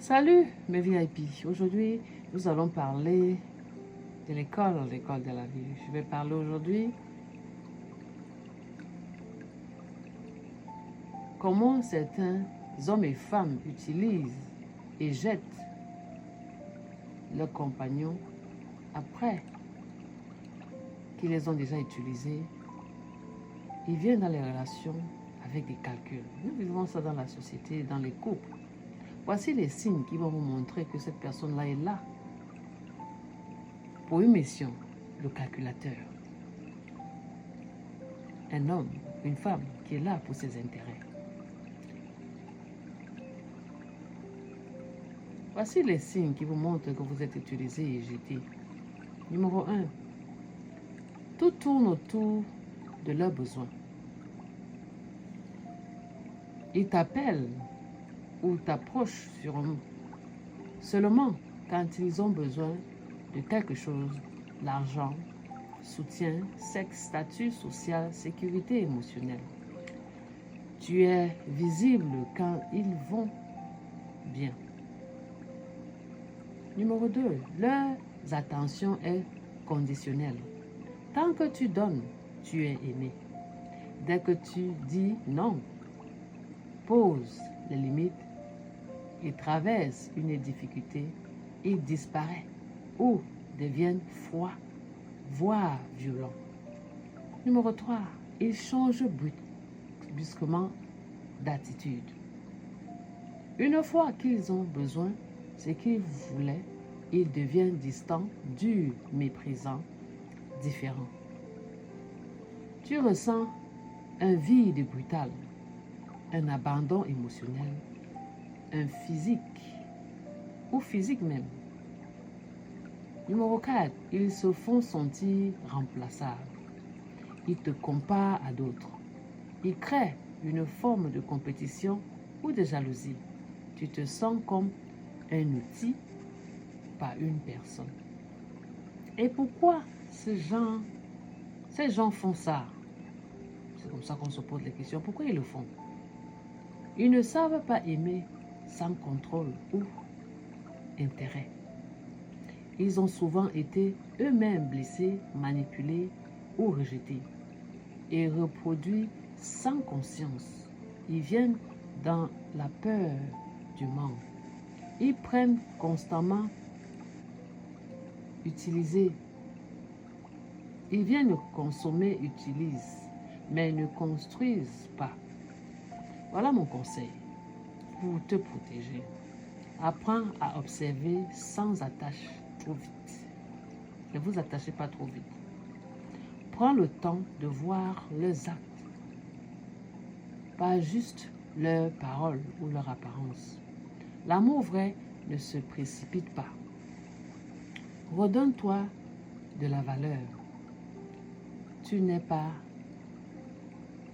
Salut mes VIP. Aujourd'hui, nous allons parler de l'école de la vie. Je vais parler aujourd'hui comment certains hommes et femmes utilisent et jettent leurs compagnons après qu'ils les ont déjà utilisés. Ils viennent dans les relations avec des calculs. Nous vivons ça dans la société, dans les couples. Voici les signes qui vont vous montrer que cette personne-là est là pour une mission, le calculateur. Un homme, une femme qui est là pour ses intérêts. Voici les signes qui vous montrent que vous êtes utilisé et jeté. Numéro 1. Tout tourne autour de leurs besoins. Ils t'appellent ou t'approchent seulement quand ils ont besoin de quelque chose, l'argent, soutien, sexe, statut social, sécurité émotionnelle. Tu es visible quand ils vont bien. Numéro 2, leur attention est conditionnelle. Tant que tu donnes, tu es aimé. Dès que tu dis non, pose les limites, il traverse une difficulté, il disparaît ou devient froid, voire violent. Numéro 3, il change brusquement d'attitude. Une fois qu'ils ont besoin, ce qu'ils voulaient, ils deviennent distants, durs, méprisants, différents. Tu ressens un vide brutal, un abandon émotionnel, un physique même. Numéro 4, ils se font sentir remplaçables. Ils te comparent à d'autres. Ils créent une forme de compétition ou de jalousie. Tu te sens comme un outil, pas une personne. Et pourquoi ces gens font ça? C'est comme ça qu'on se pose les questions. Pourquoi ils le font? Ils ne savent pas aimer sans contrôle ou intérêt. Ils ont souvent été eux-mêmes blessés, manipulés ou rejetés et reproduits sans conscience. Ils viennent dans la peur du manque. Ils prennent constamment utiliser. Ils viennent consommer, utilisent, mais ne construisent pas. Voilà mon conseil pour te protéger. Apprends à observer sans attache trop vite. Ne vous attachez pas trop vite. Prends le temps de voir leurs actes, pas juste leurs paroles ou leur apparence. L'amour vrai ne se précipite pas. Redonne-toi de la valeur. Tu n'es pas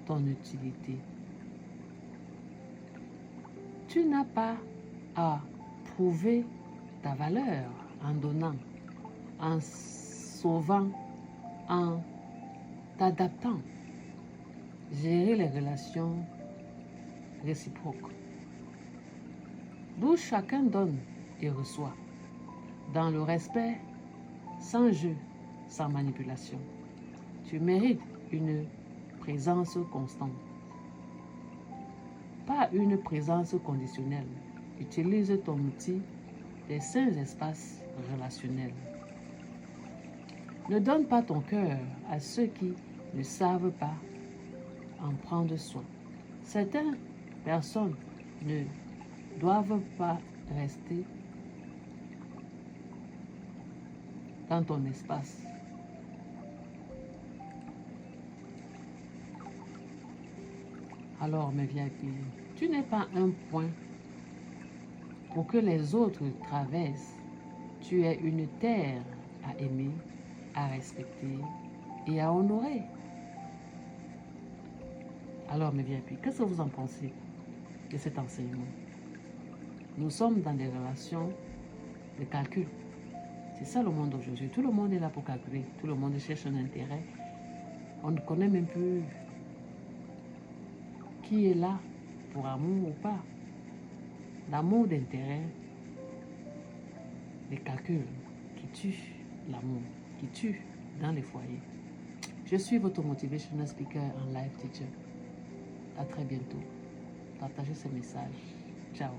ton utilité. Tu n'as pas à prouver ta valeur en donnant, en sauvant, en t'adaptant. Gérer les relations réciproques, d'où chacun donne et reçoit, dans le respect, sans jeu, sans manipulation. Tu mérites une présence constante, pas une présence conditionnelle. Utilise ton outil des sains espaces relationnels. Ne donne pas ton cœur à ceux qui ne savent pas en prendre soin. Certaines personnes ne doivent pas rester dans ton espace. Alors, mes VIP, tu n'es pas un point pour que les autres traversent. Tu es une terre à aimer, à respecter et à honorer. Alors, mes VIP, qu'est-ce que vous en pensez de cet enseignement? Nous sommes dans des relations de calcul. C'est ça le monde aujourd'hui. Tout le monde est là pour calculer. Tout le monde cherche un intérêt. On ne connaît même plus qui est là pour amour ou pas. L'amour d'intérêt les calculs qui tuent l'amour, qui tuent dans les foyers. Je suis votre motivational speaker en live teacher. À très bientôt. Partagez ce message. Ciao.